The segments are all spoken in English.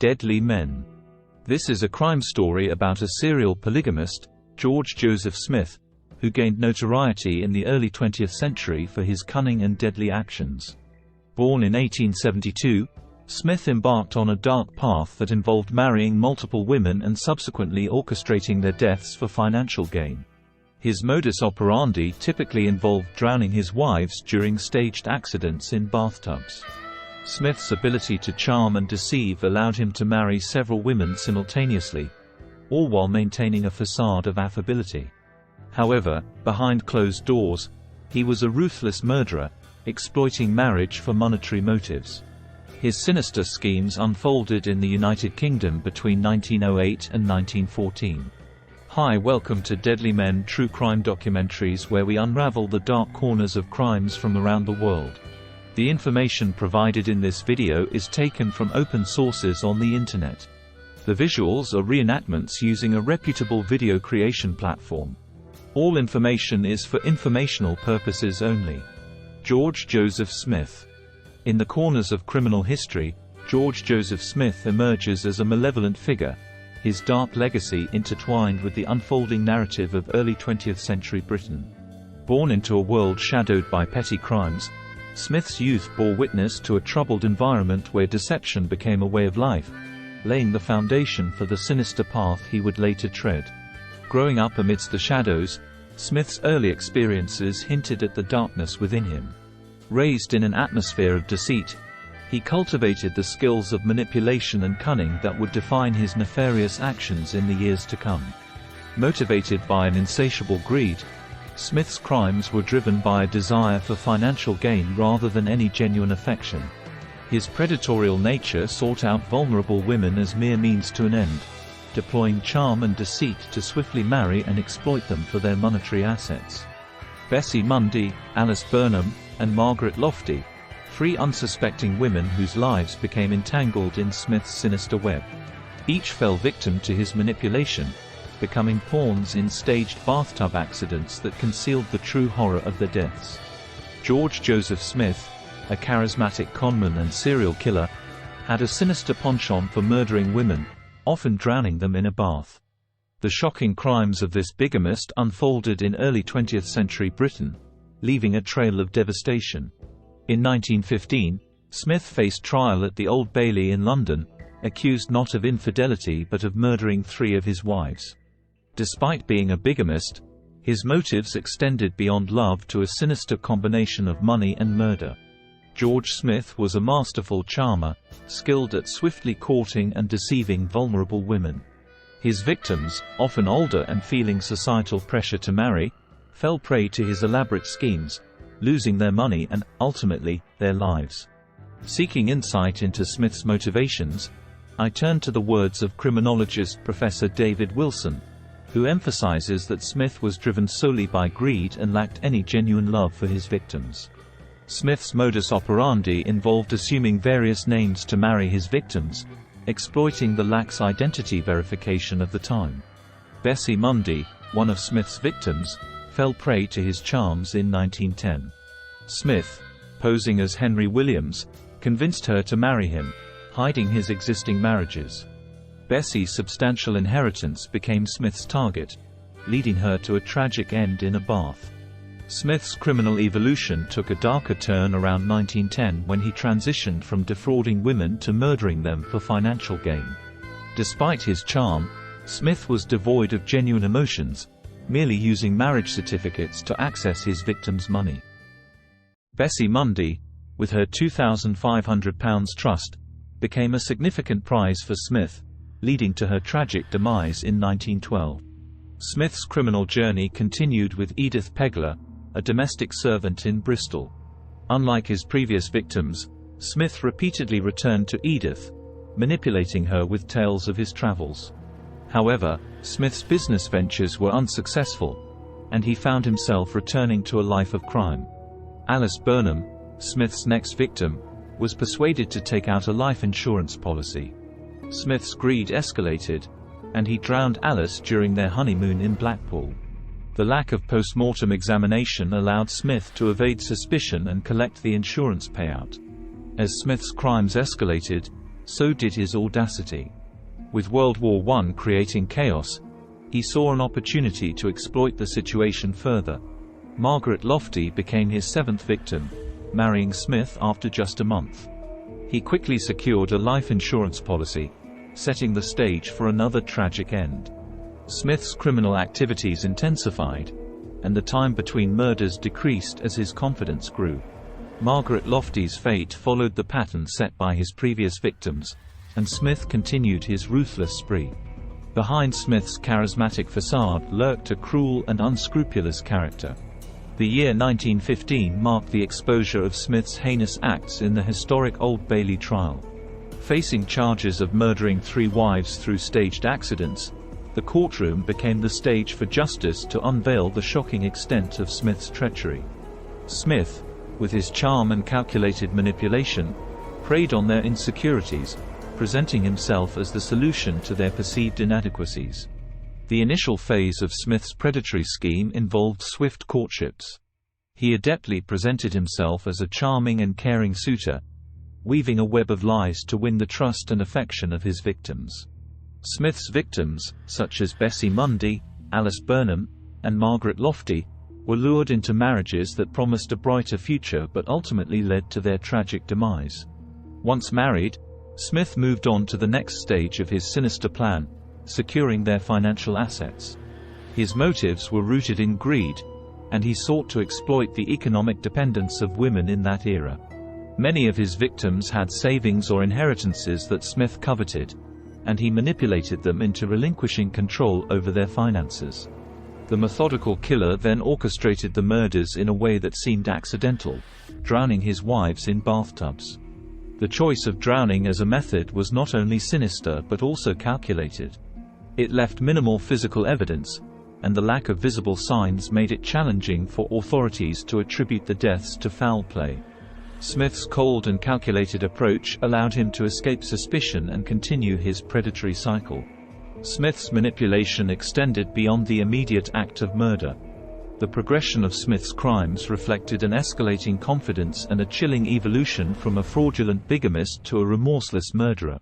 Deadly Men. This is a crime story about a serial polygamist, George Joseph Smith, who gained notoriety in the early 20th century for his cunning and deadly actions. Born in 1872, Smith embarked on a dark path that involved marrying multiple women and subsequently orchestrating their deaths for financial gain. His modus operandi typically involved drowning his wives during staged accidents in bathtubs. Smith's ability to charm and deceive allowed him to marry several women simultaneously, all while maintaining a facade of affability. However, behind closed doors, he was a ruthless murderer, exploiting marriage for monetary motives. His sinister schemes unfolded in the United Kingdom between 1908 and 1914. Hi, welcome to Deadly Men true crime documentaries, where we unravel the dark corners of crimes from around the world. The information provided in this video is taken from open sources on the internet. The visuals are reenactments using a reputable video creation platform. All information is for informational purposes only. George Joseph Smith. In the corners of criminal history, George Joseph Smith emerges as a malevolent figure, his dark legacy intertwined with the unfolding narrative of early 20th century Britain. Born into a world shadowed by petty crimes, Smith's youth bore witness to a troubled environment where deception became a way of life, laying the foundation for the sinister path he would later tread. Growing up amidst the shadows, Smith's early experiences hinted at the darkness within him. Raised in an atmosphere of deceit, he cultivated the skills of manipulation and cunning that would define his nefarious actions in the years to come. Motivated by an insatiable greed, Smith's crimes were driven by a desire for financial gain rather than any genuine affection. His predatorial nature sought out vulnerable women as mere means to an end, deploying charm and deceit to swiftly marry and exploit them for their monetary assets. Bessie Mundy, Alice Burnham, and Margaret Lofty, three unsuspecting women whose lives became entangled in Smith's sinister web. Each fell victim to his manipulation, becoming pawns in staged bathtub accidents that concealed the true horror of their deaths. George Joseph Smith, a charismatic conman and serial killer, had a sinister penchant for murdering women, often drowning them in a bath. The shocking crimes of this bigamist unfolded in early 20th century Britain, leaving a trail of devastation. In 1915, Smith faced trial at the Old Bailey in London, accused not of infidelity but of murdering 3 of his wives. Despite being a bigamist, his motives extended beyond love to a sinister combination of money and murder. George Smith was a masterful charmer, skilled at swiftly courting and deceiving vulnerable women. His victims, often older and feeling societal pressure to marry, fell prey to his elaborate schemes, losing their money and, ultimately, their lives. Seeking insight into Smith's motivations, I turn to the words of criminologist Professor David Wilson, who emphasizes that Smith was driven solely by greed and lacked any genuine love for his victims. Smith's modus operandi involved assuming various names to marry his victims, exploiting the lax identity verification of the time. Bessie Mundy, one of Smith's victims, fell prey to his charms in 1910. Smith, posing as Henry Williams, convinced her to marry him, hiding his existing marriages. Bessie's substantial inheritance became Smith's target, leading her to a tragic end in a bath. Smith's criminal evolution took a darker turn around 1910 when he transitioned from defrauding women to murdering them for financial gain. Despite his charm, Smith was devoid of genuine emotions, merely using marriage certificates to access his victims' money. Bessie Mundy, with her £2,500 trust, became a significant prize for Smith, leading to her tragic demise in 1912. Smith's criminal journey continued with Edith Pegler, a domestic servant in Bristol. Unlike his previous victims, Smith repeatedly returned to Edith, manipulating her with tales of his travels. However, Smith's business ventures were unsuccessful, and he found himself returning to a life of crime. Alice Burnham, Smith's next victim, was persuaded to take out a life insurance policy. Smith's greed escalated, and he drowned Alice during their honeymoon in Blackpool. The lack of post-mortem examination allowed Smith to evade suspicion and collect the insurance payout. As Smith's crimes escalated, so did his audacity. With World War I creating chaos, he saw an opportunity to exploit the situation further. Margaret Lofty became his 7th victim, marrying Smith after just a month. He quickly secured a life insurance policy, setting the stage for another tragic end. Smith's criminal activities intensified, and the time between murders decreased as his confidence grew. Margaret Lofty's fate followed the pattern set by his previous victims, and Smith continued his ruthless spree. Behind Smith's charismatic facade lurked a cruel and unscrupulous character. The year 1915 marked the exposure of Smith's heinous acts in the historic Old Bailey trial. Facing charges of murdering 3 wives through staged accidents, the courtroom became the stage for justice to unveil the shocking extent of Smith's treachery. Smith, with his charm and calculated manipulation, preyed on their insecurities, presenting himself as the solution to their perceived inadequacies. The initial phase of Smith's predatory scheme involved swift courtships. He adeptly presented himself as a charming and caring suitor, weaving a web of lies to win the trust and affection of his victims. Smith's victims, such as Bessie Mundy, Alice Burnham, and Margaret Lofty, were lured into marriages that promised a brighter future but ultimately led to their tragic demise. Once married, Smith moved on to the next stage of his sinister plan, securing their financial assets. His motives were rooted in greed, and he sought to exploit the economic dependence of women in that era. Many of his victims had savings or inheritances that Smith coveted, and he manipulated them into relinquishing control over their finances. The methodical killer then orchestrated the murders in a way that seemed accidental, drowning his wives in bathtubs. The choice of drowning as a method was not only sinister but also calculated. It left minimal physical evidence, and the lack of visible signs made it challenging for authorities to attribute the deaths to foul play. Smith's cold and calculated approach allowed him to escape suspicion and continue his predatory cycle. Smith's manipulation extended beyond the immediate act of murder. The progression of Smith's crimes reflected an escalating confidence and a chilling evolution from a fraudulent bigamist to a remorseless murderer.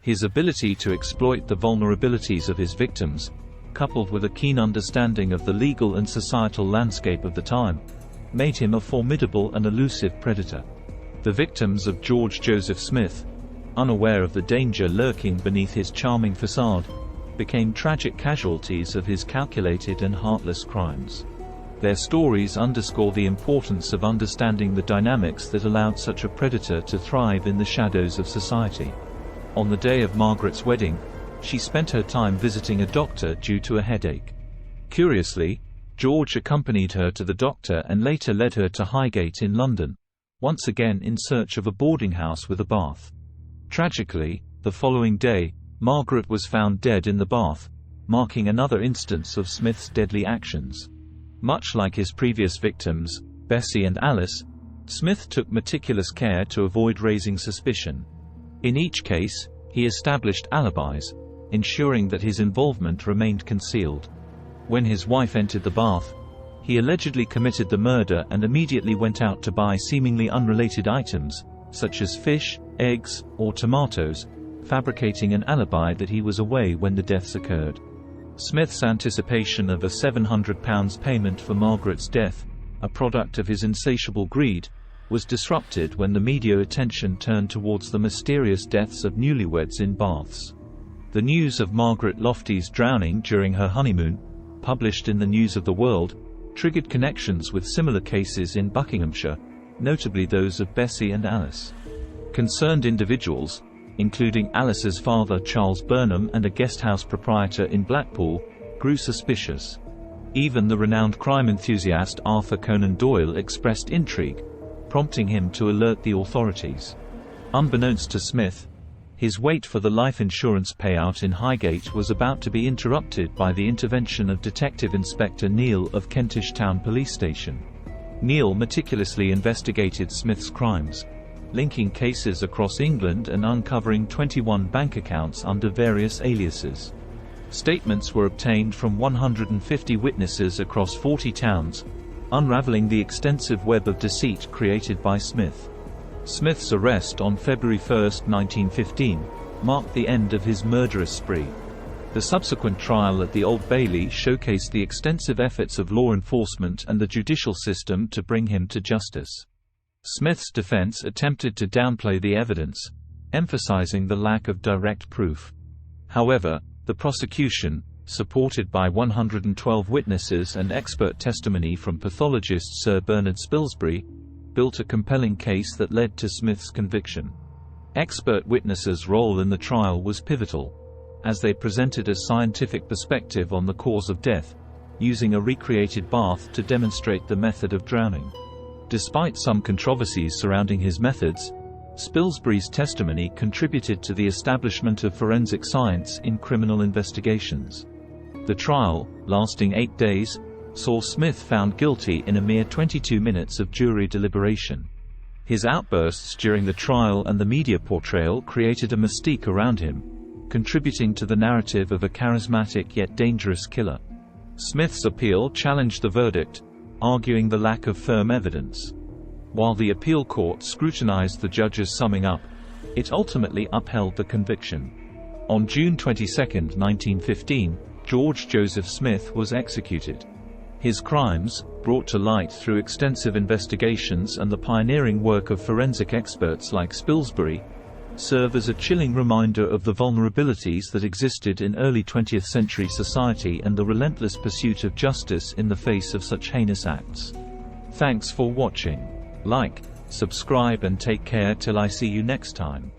His ability to exploit the vulnerabilities of his victims, coupled with a keen understanding of the legal and societal landscape of the time, made him a formidable and elusive predator. The victims of George Joseph Smith, unaware of the danger lurking beneath his charming facade, became tragic casualties of his calculated and heartless crimes. Their stories underscore the importance of understanding the dynamics that allowed such a predator to thrive in the shadows of society. On the day of Margaret's wedding, she spent her time visiting a doctor due to a headache. Curiously, George accompanied her to the doctor and later led her to Highgate in London, once again in search of a boarding house with a bath. Tragically, the following day, Margaret was found dead in the bath, marking another instance of Smith's deadly actions. Much like his previous victims, Bessie and Alice, Smith took meticulous care to avoid raising suspicion. In each case, he established alibis, ensuring that his involvement remained concealed. When his wife entered the bath, he allegedly committed the murder and immediately went out to buy seemingly unrelated items, such as fish, eggs, or tomatoes, fabricating an alibi that he was away when the deaths occurred. Smith's anticipation of a £700 payment for Margaret's death, a product of his insatiable greed, was disrupted when the media attention turned towards the mysterious deaths of newlyweds in baths. The news of Margaret Lofty's drowning during her honeymoon, published in the News of the World, triggered connections with similar cases in Buckinghamshire, notably those of Bessie and Alice. Concerned individuals, including Alice's father Charles Burnham and a guesthouse proprietor in Blackpool, grew suspicious. Even the renowned crime enthusiast Arthur Conan Doyle expressed intrigue, prompting him to alert the authorities. Unbeknownst to Smith, his wait for the life insurance payout in Highgate was about to be interrupted by the intervention of Detective Inspector Neil of Kentish Town Police Station. Neil meticulously investigated Smith's crimes, linking cases across England and uncovering 21 bank accounts under various aliases. Statements were obtained from 150 witnesses across 40 towns, unraveling the extensive web of deceit created by Smith. Smith's arrest on February 1, 1915, marked the end of his murderous spree. The subsequent trial at the Old Bailey showcased the extensive efforts of law enforcement and the judicial system to bring him to justice. Smith's defense attempted to downplay the evidence, emphasizing the lack of direct proof. However, the prosecution, supported by 112 witnesses and expert testimony from pathologist Sir Bernard Spilsbury, built a compelling case that led to Smith's conviction. Expert witnesses' role in the trial was pivotal, as they presented a scientific perspective on the cause of death, using a recreated bath to demonstrate the method of drowning. Despite some controversies surrounding his methods, Spilsbury's testimony contributed to the establishment of forensic science in criminal investigations. The trial, lasting 8 days, saw Smith found guilty in a mere 22 minutes of jury deliberation. His outbursts during the trial and the media portrayal created a mystique around him, contributing to the narrative of a charismatic yet dangerous killer. Smith's appeal challenged the verdict, arguing the lack of firm evidence. While the appeal court scrutinized the judge's summing up, it ultimately upheld the conviction. On June 22, 1915, George Joseph Smith was executed. His crimes, brought to light through extensive investigations and the pioneering work of forensic experts like Spilsbury, serve as a chilling reminder of the vulnerabilities that existed in early 20th century society and the relentless pursuit of justice in the face of such heinous acts. Thanks for watching. Like, subscribe and take care till I see you next time.